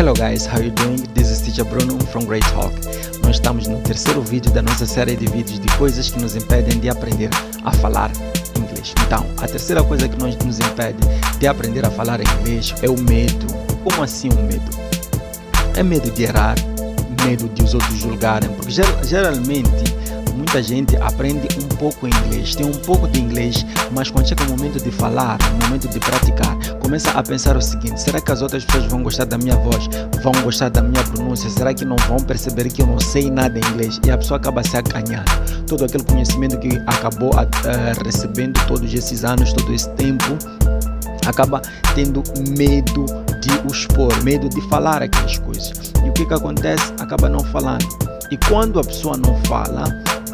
Hello guys, how you doing? This is Teacher Bruno from Great Talk. Nós estamos no terceiro vídeo da nossa série de vídeos de coisas que nos impedem de aprender a falar inglês. Então, a terceira coisa que nos impede de aprender a falar inglês é o medo. Como assim o medo? É medo de errar, medo de os outros julgarem, porque geralmente muita gente aprende um pouco inglês, tem um pouco de inglês, mas quando chega o momento de falar, o momento de praticar, começa a pensar o seguinte: será que as outras pessoas vão gostar da minha voz? Vão gostar da minha pronúncia? Será que não vão perceber que eu não sei nada em inglês? E a pessoa acaba se acanhando. Todo aquele conhecimento que acabou recebendo todos esses anos, todo esse tempo, acaba tendo medo de o expor, medo de falar aquelas coisas. E o que acontece? Acaba não falando. E quando a pessoa não fala,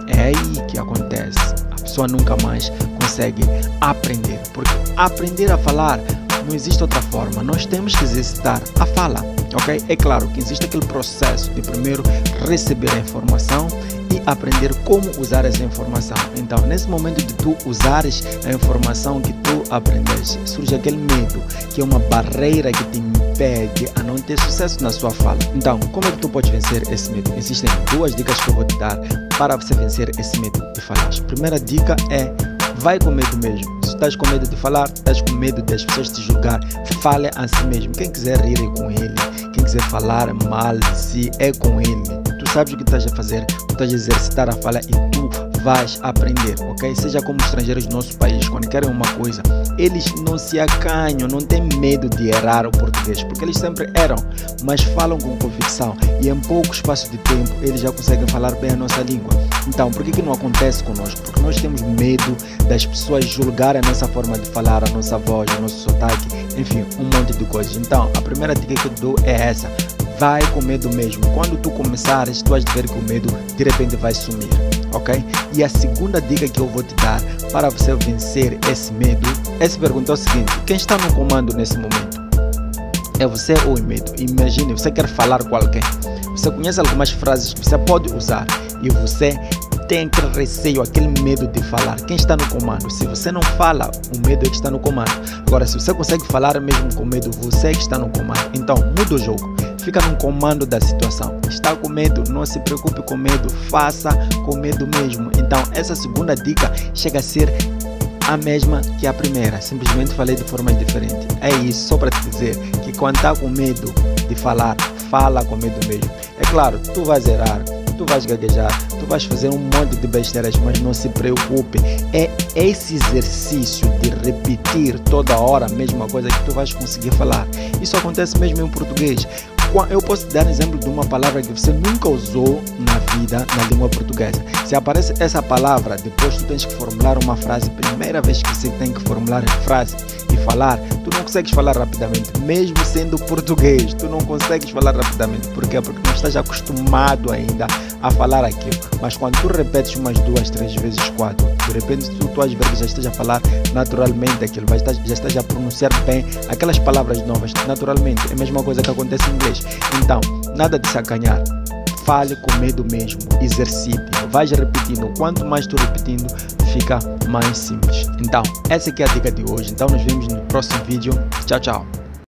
é aí que acontece. A pessoa nunca mais consegue aprender. Porque aprender a falar não existe outra forma. Nós temos que exercitar a fala, ok? É claro que existe aquele processo de primeiro receber a informação e aprender como usar essa informação. Então, nesse momento de tu usares a informação que tu aprendeste, surge aquele medo, que é uma barreira que te impede a não ter sucesso na sua fala. Então, como é que tu podes vencer esse medo? Existem duas dicas que eu vou te dar para você vencer esse medo de falar. A primeira dica é: vai com medo mesmo. Se estás com medo de falar, estás com medo das pessoas te julgar, fale a si mesmo. Quem quiser rir é com ele, quem quiser falar mal de si é com ele. Tu sabes o que estás a fazer, tu estás a exercitar a fala e tu vais aprender, ok? Seja como estrangeiros do nosso país, quando querem uma coisa, eles não se acanham, não têm medo de errar o português, porque eles sempre erram, mas falam com convicção e em pouco espaço de tempo eles já conseguem falar bem a nossa língua. Então, por que não acontece conosco? Porque nós temos medo das pessoas julgarem a nossa forma de falar, a nossa voz, o nosso sotaque, enfim, um monte de coisas. Então, a primeira dica que eu te dou é essa: vai com medo mesmo. Quando tu começares, tu vais ver que o medo de repente vai sumir, ok? E a segunda dica que eu vou te dar para você vencer esse medo é se perguntar o seguinte: quem está no comando nesse momento? É você ou o medo? Imagine, você quer falar com alguém, você conhece algumas frases que você pode usar e você tem aquele receio, aquele medo de falar. Quem está no comando? Se você não fala, o medo é que está no comando. Agora, se você consegue falar mesmo com medo, você é que está no comando. Então, muda o jogo. Fica no comando da situação. Está com medo? Não se preocupe com medo. Faça com medo mesmo. Então, essa segunda dica chega a ser a mesma que a primeira. Simplesmente falei de forma diferente. É isso, só para te dizer que quando está com medo de falar, fala com medo mesmo. É claro, tu vais errar, tu vais gaguejar, tu vais fazer um monte de besteiras, mas não se preocupe. É esse exercício de repetir toda hora a mesma coisa que tu vais conseguir falar. Isso acontece mesmo em português. Eu posso te dar um exemplo de uma palavra que você nunca usou na vida na língua portuguesa. Se aparece essa palavra, depois tu tens que formular uma frase. Primeira vez que você tem que formular a frase e falar, tu não consegues falar rapidamente. Mesmo sendo português, tu não consegues falar rapidamente. Por quê? Porque não estás acostumado ainda a falar aquilo. Mas quando tu repetes umas 2, 3 vezes, 4, de repente tu vais ver que já estás a falar naturalmente aquilo. Já estás a pronunciar bem aquelas palavras novas naturalmente. É a mesma coisa que acontece em inglês. Então, nada de se acanhar. Fale com medo mesmo. Exercite. Vais repetindo. Quanto mais tu repetindo, fica mais simples. Então, essa aqui é a dica de hoje. Então, nos vemos no próximo vídeo. Tchau, tchau.